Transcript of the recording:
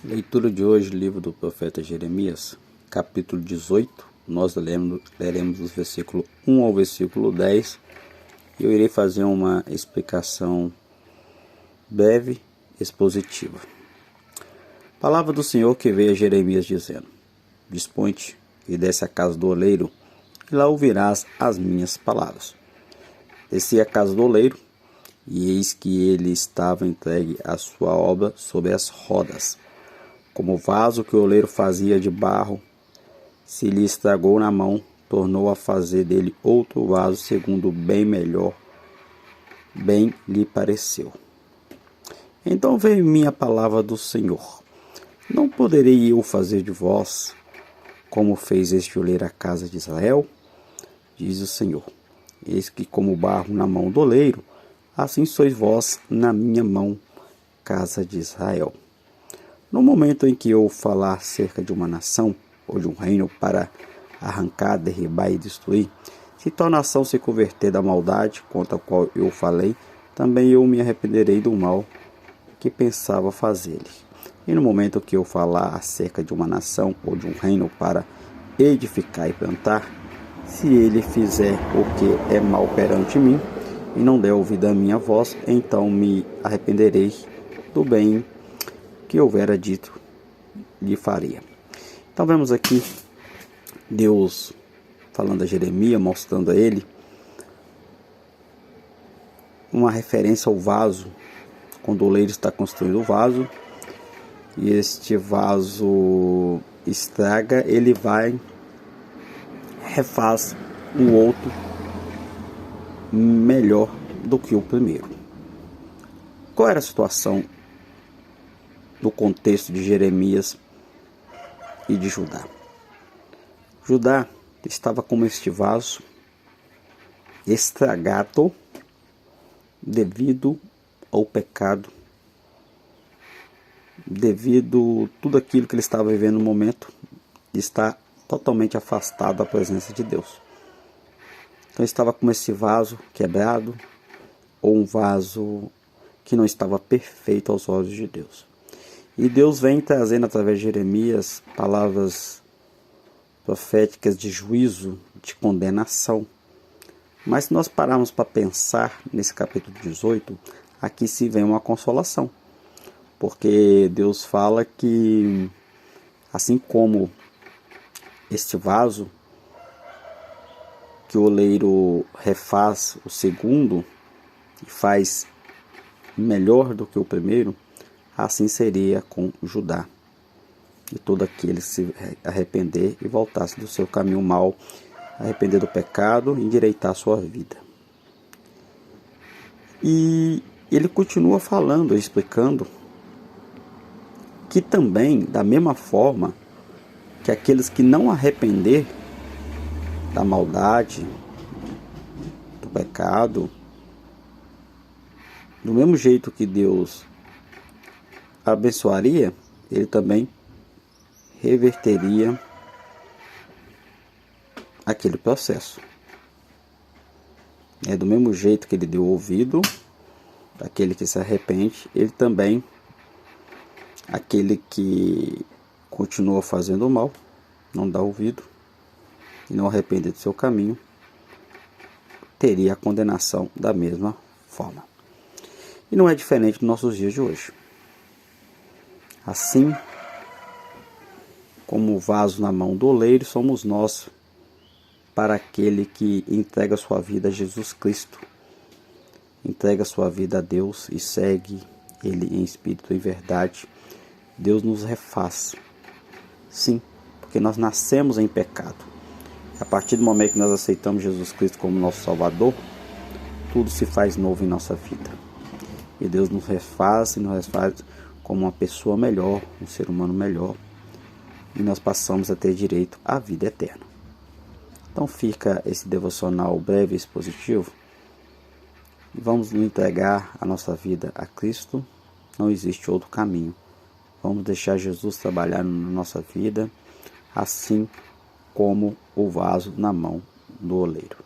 Leitura de hoje, livro do profeta Jeremias, capítulo 18. Nós leremos os versículos 1 ao versículo 10. E eu irei fazer uma explicação breve, expositiva. Palavra do Senhor que veio a Jeremias dizendo: Dispõe-te e desce à casa do oleiro, e lá ouvirás as minhas palavras. Desci à casa do oleiro, e eis que ele estava entregue à sua obra sobre as rodas. Como o vaso que o oleiro fazia de barro, se lhe estragou na mão, tornou a fazer dele outro vaso, segundo bem lhe pareceu. Então veio minha palavra do Senhor: Não poderei eu fazer de vós como fez este oleiro à casa de Israel? Diz o Senhor: Eis que como barro na mão do oleiro, assim sois vós na minha mão, casa de Israel. No momento em que eu falar acerca de uma nação ou de um reino para arrancar, derribar e destruir, se tal nação se converter da maldade contra a qual eu falei, também eu me arrependerei do mal que pensava fazer-lhe. E no momento que eu falar acerca de uma nação ou de um reino para edificar e plantar, se ele fizer o que é mal perante mim e não der ouvido à minha voz, então me arrependerei do bem que houvera dito lhe faria. Então vemos aqui Deus falando a Jeremias, mostrando a ele uma referência ao vaso. Quando o oleiro está construindo o vaso e este vaso estraga, ele vai, refaz um outro melhor do que o primeiro. Qual era a situação no contexto de Jeremias e de Judá? Judá estava como este vaso estragado devido ao pecado, devido a tudo aquilo que ele estava vivendo no momento, está totalmente afastado da presença de Deus. Então estava como esse vaso quebrado, ou um vaso que não estava perfeito aos olhos de Deus. E Deus vem trazendo através de Jeremias palavras proféticas de juízo, de condenação. Mas se nós pararmos para pensar nesse capítulo 18, aqui se vem uma consolação. Porque Deus fala que, assim como este vaso, que o oleiro refaz o segundo e faz melhor do que o primeiro, assim seria com Judá. E todo aquele que se arrepender e voltasse do seu caminho mau, arrepender do pecado e endireitar a sua vida. E ele continua falando, explicando que também, da mesma forma que aqueles que não arrepender da maldade, do pecado, do mesmo jeito que Deus abençoaria, ele também reverteria aquele processo. Do mesmo jeito que ele deu ouvido daquele que se arrepende, ele também, aquele que continua fazendo o mal, não dá ouvido e não arrepende do seu caminho, teria a condenação da mesma forma. E não é diferente dos nossos dias de hoje. Assim como o vaso na mão do oleiro, somos nós para aquele que entrega sua vida a Jesus Cristo, entrega sua vida a Deus e segue Ele em espírito e verdade. Deus nos refaz. Sim, porque nós nascemos em pecado. A partir do momento que nós aceitamos Jesus Cristo como nosso Salvador, tudo se faz novo em nossa vida. E Deus nos refaz como uma pessoa melhor, um ser humano melhor. E nós passamos a ter direito à vida eterna. Então fica esse devocional breve e expositivo. E vamos nos entregar a nossa vida a Cristo. Não existe outro caminho. Vamos deixar Jesus trabalhar na nossa vida, assim como o vaso na mão do oleiro.